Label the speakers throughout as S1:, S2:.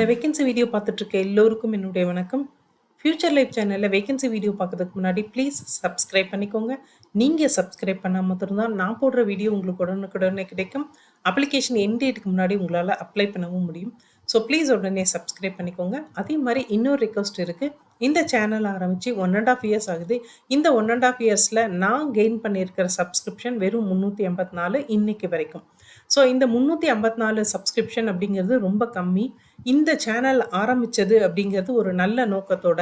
S1: இந்த vacancy video பார்த்துட்டு இருக்க எல்லோருக்கும் என்னுடைய வணக்கம். ஃபியூச்சர் லைஃப் சேனல்ல வேகன்சி வீடியோ பார்க்கறதுக்கு முன்னாடி ப்ளீஸ் சப்ஸ்கிரைப் பண்ணிக்கோங்க. நீங்க சப்ஸ்கிரைப் பண்ணா மட்டும் தான் நான் போடுற வீடியோ உங்களுக்கு உடனுக்குடனே கிடைக்கும். அப்ளிகேஷன் எண்ட் டேட்டுக்கு முன்னாடி உங்களால அப்ளை பண்ணவும் முடியும். ஸோ ப்ளீஸ் உடனே சப்ஸ்கிரைப் பண்ணிக்கோங்க. அதே மாரி இன்னொரு ரிக்வெஸ்ட் இருக்கு. இந்த சேனல் ஆரம்பிச்சு 1 1/2 இயர்ஸ் ஆகுது. இந்த 1 1/2 இயர்ஸ்ல நான் கெயின் பண்ணியிருக்கிற சப்ஸ்கிரிப்ஷன் வெறும் 384 இன்னைக்கு வரைக்கும். ஸோ இந்த 354 சப்ஸ்கிரிப்ஷன் அப்படிங்கிறது ரொம்ப கம்மி. இந்த சேனல் ஆரம்பிச்சது அப்படிங்கிறது ஒரு நல்ல நோக்கத்தோட,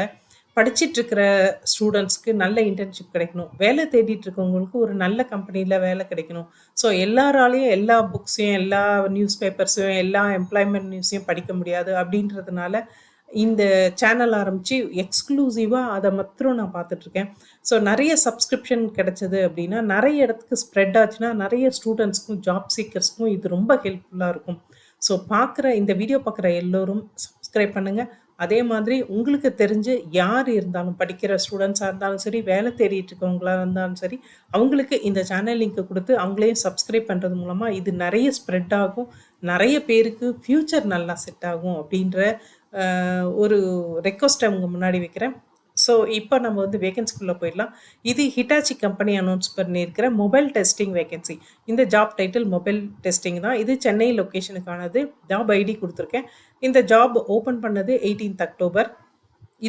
S1: படிச்சிட்டு இருக்கிற ஸ்டூடண்ட்ஸ்க்கு நல்ல இன்டர்ன்ஷிப் கிடைக்கணும். வேலை தேடிட்டு இருக்கவங்களுக்கு ஒரு நல்ல கம்பெனில வேலை கிடைக்கணும். ஸோ எல்லாராலயும் எல்லா புக்ஸையும், எல்லா நியூஸ் பேப்பர்ஸையும், எல்லா எம்ப்ளாய்மென்ட் நியூஸையும் படிக்க முடியாது அப்படின்றதுனால, இந்த சேனல் ஆரம்பிச்சு எக்ஸ்க்ளூசிவா அத மாத்திரம் நான் பார்த்துட்டுருக்கேன். ஸோ நெறைய சப்ஸ்கிரிப்ஷன் கிடைச்சது அப்படின்னா, நெறைய இடத்துக்கு ஸ்ப்ரெட் ஆச்சுன்னா, நெறைய ஸ்டூடண்ட்ஸ்க்கும், ஜாப் சீக்கர்ஸ்க்கும் இது ரொம்ப ஹெல்ப்ஃபுல்லா இருக்கும். ஸோ இந்த வீடியோ பார்க்குற எல்லோரும் சப்ஸ்கிரைப் பண்ணுங்க. அதே மாதிரி உங்களுக்கு தெரிஞ்சு யார் இருந்தாலும், படிக்கிற ஸ்டூடண்ட்ஸா இருந்தாலும் சரி, வேலை தேடிட்டு இருக்கவங்களா இருந்தாலும் சரி, அவங்களுக்கு இந்த சேனல் லிங்க்க குடுத்து அவங்களையும் சப்ஸ்கிரைப் பண்றது மூலமா இது நெறைய ஸ்ப்ரெட் ஆகும். நெறைய பேருக்கு ஃப்யூச்சர் நல்லா செட் ஆகும் அப்படின்ற ஒரு ரெக்வெஸ்ட்ட உங்க முன்னாடி வைக்கிறேன். ஸோ இப்போ நம்ம வந்து வேகன்சிக்குள்ள போயிடலாம். இது ஹிட்டாச்சி கம்பெனி அனௌன்ஸ் பண்ணியிருக்கிற மொபைல் டெஸ்டிங் வேகன்சி. இந்த ஜாப் டைட்டில் மொபைல் டெஸ்டிங் தான். இது சென்னை லொகேஷனுக்கானது. ஜாப் ஐடி குடுத்துருக்கேன். இந்த ஜாப் ஓப்பன் பண்ணது 18th அக்டோபர்.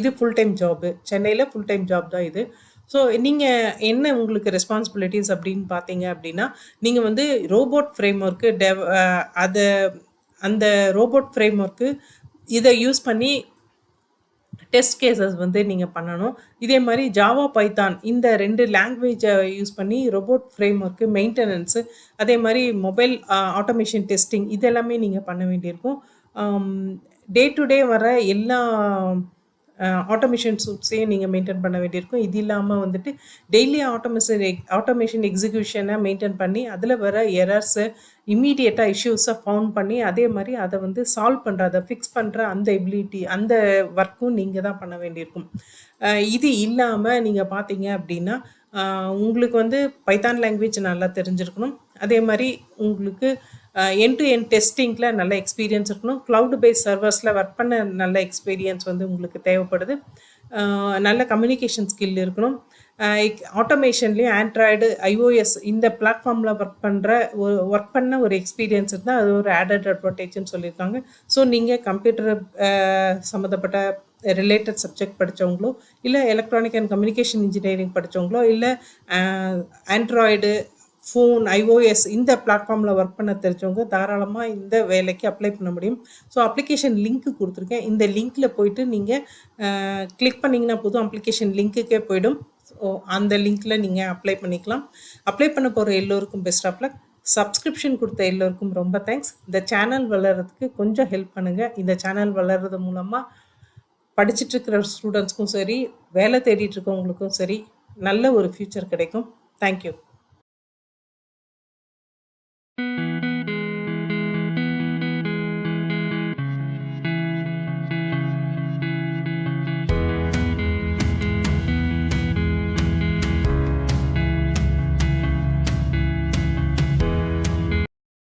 S1: இது ஃபுல் டைம் ஜாபு. சென்னையில ஃபுல் டைம் ஜாப் தான் இது. ஸோ நீங்க என்ன உங்களுக்கு ரெஸ்பான்சிபிலிட்டீஸ் அப்படின்னு பார்த்தீங்க அப்படின்னா, நீங்க வந்து ரோபோட் ஃப்ரேம் ஒர்க்கு அத அந்த ரோபோட் ஃப்ரேம் ஒர்க்கு இத யூஸ் பண்ணி டெஸ்ட் கேஸஸ் வந்து நீங்க பண்ணணும். இதே மாரி ஜாவா, பைத்தான் இந்த 2 லாங்குவேஜ யூஸ் பண்ணி ரோபோட் ஃப்ரேம் ஒர்க்கு, மெயின்டனன்ஸு, அதே மாரி மொபைல் ஆட்டோமேஷன் டெஸ்டிங் இது எல்லாமே நீங்க பண்ண வேண்டியிருக்கும். டே டு டே வர எல்லா ஆட்டோமேஷன் சூட்ஸையும் நீங்க மெயின்டெயின் பண்ண வேண்டியிருக்கும். இது இல்லாம வந்துட்டு டெய்லி ஆட்டோமேஷன் எக்ஸிக்யூஷன மெயின்டெயின் பண்ணி, அதில வர எரர்ஸு இம்மீடியட்டா இஷ்யூஸ ஃபவுண்ட் பண்ணி, அதே மாரி அத வந்து சால்வ் பண்ற, அத ஃபிக்ஸ் பண்ற அந்த எபிலிட்டி அந்த ஒர்க்கும் நீங்க தான் பண்ண வேண்டியிருக்கும். இது இல்லாம நீங்க பார்த்தீங்க அப்படின்னா, உங்களுக்கு வந்து பைத்தான் லாங்குவேஜ் நல்லா தெரிஞ்சிருக்கணும். அதே மாரி உங்களுக்கு எண்ட் டு எண்ட் டெஸ்டிங்ல நல்ல எக்ஸ்பீரியன்ஸ் இருக்கணும். கிளவுட் பேஸ்ட் சர்வர்ஸ்ல ஒர்க் பண்ண நல்ல எக்ஸ்பீரியன்ஸ் வந்து உங்களுக்கு தேவைப்படுது. நல்ல கம்யூனிகேஷன் ஸ்கில் இருக்கணும். ஆட்டோமேஷன்லயும் ஆண்ட்ராய்டு, iOS இந்த பிளாட்ஃபார்ம்ல ஒர்க் பண்ண ஒரு எக்ஸ்பீரியன்ஸ் இருந்தா, அது ஒரு ஆடட் அட்வான்டேஜ்ன்னு சொல்லியிருக்காங்க. ஸோ நீங்க கம்ப்யூட்டர் சம்மந்தப்பட்ட ரிலேட்டட் சப்ஜெக்ட் படிச்சவங்களோ, இல்ல எலக்ட்ரானிக் அண்ட் கம்யூனிகேஷன் இன்ஜினியரிங் படிச்சவங்களோ, இல்ல ஆண்ட்ராய்டு, ஃபோன், iOS இந்த பிளாட்ஃபார்ம்ல ஒர்க் பண்ண தெரிஞ்சவங்க தாராளமா இந்த வேலைக்கு அப்ளை பண்ண முடியும். ஸோ அப்ளிகேஷன் லிங்க் குடுத்துருக்கேன். இந்த லிங்க்ல போயிட்டு நீங்க கிளிக் பண்ணீங்கன்னா போதும், அப்ளிகேஷன் லிங்க்குக்கே போயிடும். ஸோ அந்த லிங்க்ல நீங்க அப்ளை பண்ணிக்கலாம். அப்ளை பண்ண போற எல்லோருக்கும் பெஸ்ட் ஆஃப் லக். சப்ஸ்கிரிப்ஷன் குடுத்த எல்லோருக்கும் ரொம்ப தேங்க்ஸ். இந்த சேனல் வளர்றதுக்கு கொஞ்சம் ஹெல்ப் பண்ணுங்க. இந்த சேனல் வளர்றது மூலமா படிச்சிட்டு இருக்கிற ஸ்டூடண்ட்ஸ்க்கும் சரி, வேலை தேடிட்டு இருக்கவங்களுக்கும் சரி, நல்ல ஒரு ஃபியூச்சர் கிடைக்கும். Thank you.